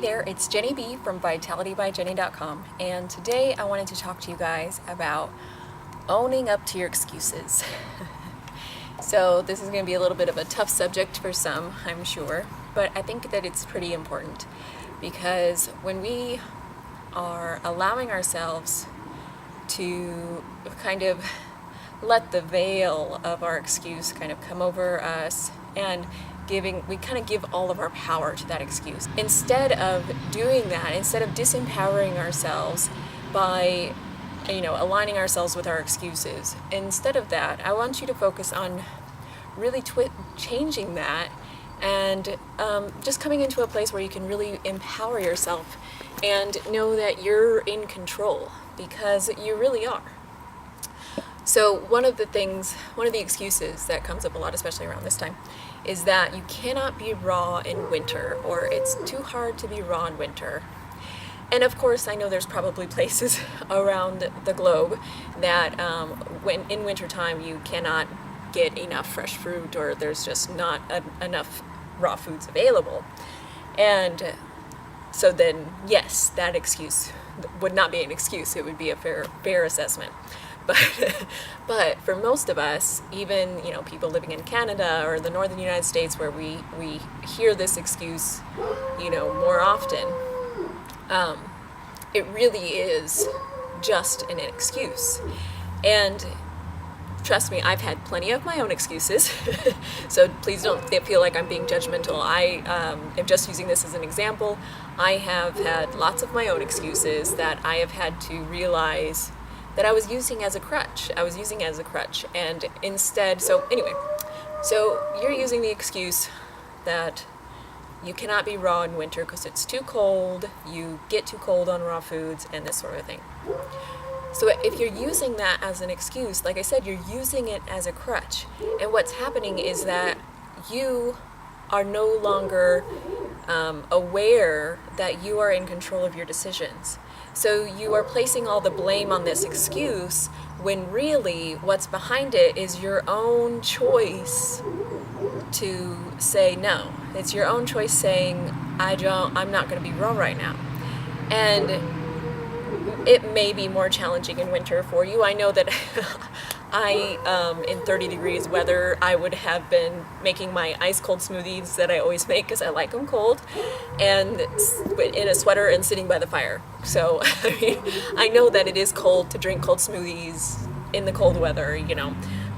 there, it's Jenny B from vitalitybyjenny.com, and today I wanted to talk to you guys about owning up to your excuses. So this is going to be a little bit of a tough subject for some, I'm sure, but I think that it's pretty important because when we are allowing ourselves to kind of let the veil of our excuse kind of come over us and we kind of give all of our power to that excuse. Instead of doing that, instead of disempowering ourselves by, aligning ourselves with our excuses, instead of that, I want you to focus on really changing that and just coming into a place where you can really empower yourself and know that you're in control, because you really are. So one of the excuses that comes up a lot, especially around this time, is that you cannot be raw in winter, or it's too hard to be raw in winter. And of course, I know there's probably places around the globe that when in wintertime you cannot get enough fresh fruit, or there's just not enough raw foods available. And so then, yes, that excuse would not be an excuse, it would be a fair assessment. But for most of us, even people living in Canada or the northern United States, where we hear this excuse more often, it really is just an excuse. And trust me, I've had plenty of my own excuses, so please don't feel like I'm being judgmental. I am just using this as an example. I have had lots of my own excuses that I have had to realize that I was using as a crutch. And instead, so you're using the excuse that you cannot be raw in winter because it's too cold, you get too cold on raw foods, and this sort of thing. So if you're using that as an excuse, like I said, you're using it as a crutch. And what's happening is that you are no longer aware that you are in control of your decisions. So you are placing all the blame on this excuse when really what's behind it is your own choice to say no. It's your own choice saying, I'm not going to be raw right now. And it may be more challenging in winter for you. I know that in 30 degrees weather, I would have been making my ice cold smoothies that I always make because I like them cold, and in a sweater and sitting by the fire. So I know that it is cold to drink cold smoothies in the cold weather,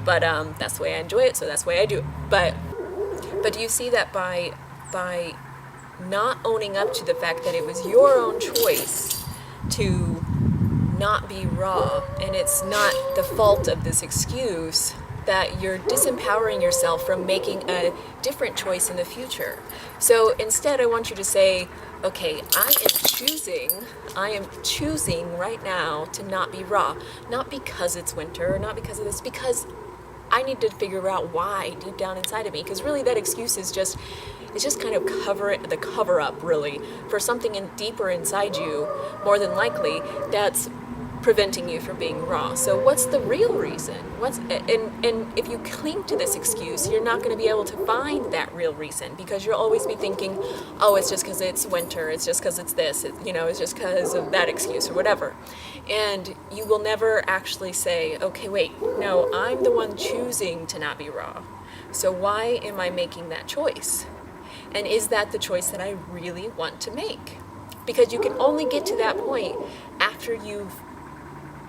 but that's the way I enjoy it, so that's the way I do it. But do you see that by not owning up to the fact that it was your own choice to not be raw, and it's not the fault of this excuse, that you're disempowering yourself from making a different choice in the future. So instead, I want you to say, okay, I am choosing right now to not be raw, not because it's winter, not because of this, because I need to figure out why deep down inside of me, because really that excuse is just kind of the cover up really for something deeper inside you, more than likely, that's preventing you from being raw. So what's the real reason? And if you cling to this excuse, you're not going to be able to find that real reason, because you'll always be thinking, oh, it's just because it's winter, it's just because it's this, it's just because of that excuse or whatever. And you will never actually say, okay, wait, no, I'm the one choosing to not be raw. So why am I making that choice? And is that the choice that I really want to make? Because you can only get to that point after you've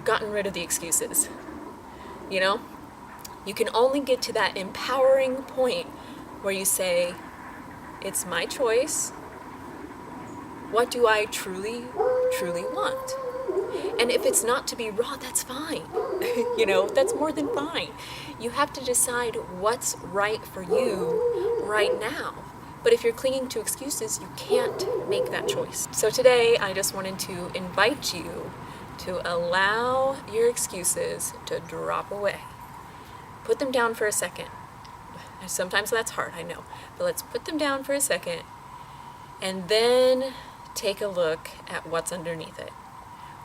gotten rid of the excuses. You can only get to that empowering point where you say, it's my choice. What do I truly, truly want? And if it's not to be raw, that's fine. That's more than fine. You have to decide what's right for you right now. But if you're clinging to excuses, you can't make that choice. So today, I just wanted to invite you to allow your excuses to drop away. Put them down for a second. Sometimes that's hard, I know. But let's put them down for a second and then take a look at what's underneath it.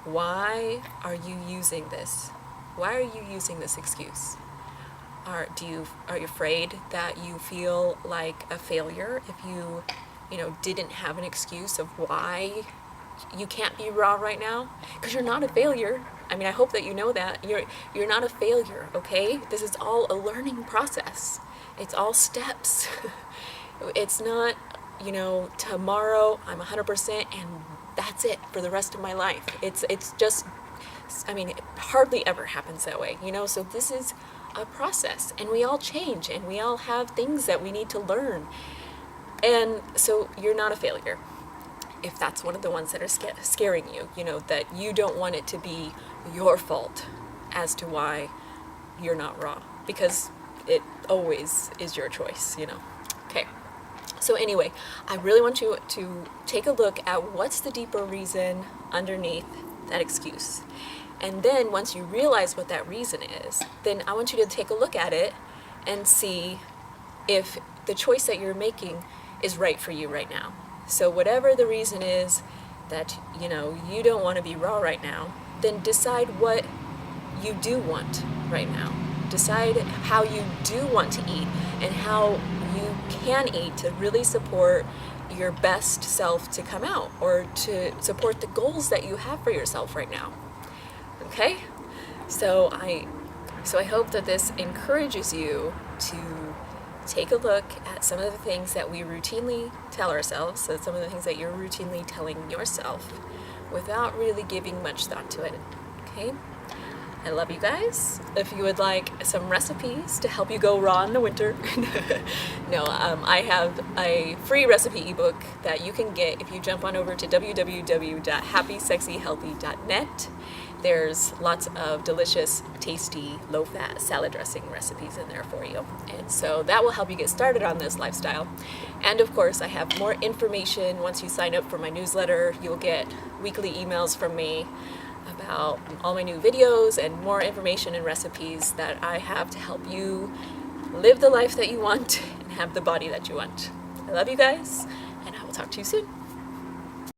Why are you using this? Why are you using this excuse? Are you afraid that you feel like a failure if you didn't have an excuse of why you can't be raw right now, because you're not a failure. I mean, I hope that you know that you're not a failure, okay? This is all a learning process. It's all steps. It's not, tomorrow I'm 100% and that's it for the rest of my life. It's just, I mean, it hardly ever happens that way, So this is a process, and we all change, and we all have things that we need to learn. And so you're not a failure. If that's one of the ones that are scaring you, that you don't want it to be your fault as to why you're not raw, because it always is your choice, Okay. So anyway, I really want you to take a look at what's the deeper reason underneath that excuse. And then once you realize what that reason is, then I want you to take a look at it and see if the choice that you're making is right for you right now. So whatever the reason is that, you don't want to be raw right now, then decide what you do want right now. Decide how you do want to eat and how you can eat to really support your best self to come out, or to support the goals that you have for yourself right now. Okay? So I hope that this encourages you to take a look at some of the things that we routinely tell ourselves, so some of the things that you're routinely telling yourself without really giving much thought to it. Okay? I love you guys. If you would like some recipes to help you go raw in the winter, I have a free recipe ebook that you can get if you jump on over to www.happysexyhealthy.net. There's lots of delicious, tasty, low-fat salad dressing recipes in there for you. And so that will help you get started on this lifestyle. And of course, I have more information. Once you sign up for my newsletter, you'll get weekly emails from me about all my new videos and more information and recipes that I have to help you live the life that you want and have the body that you want. I love you guys, and I will talk to you soon.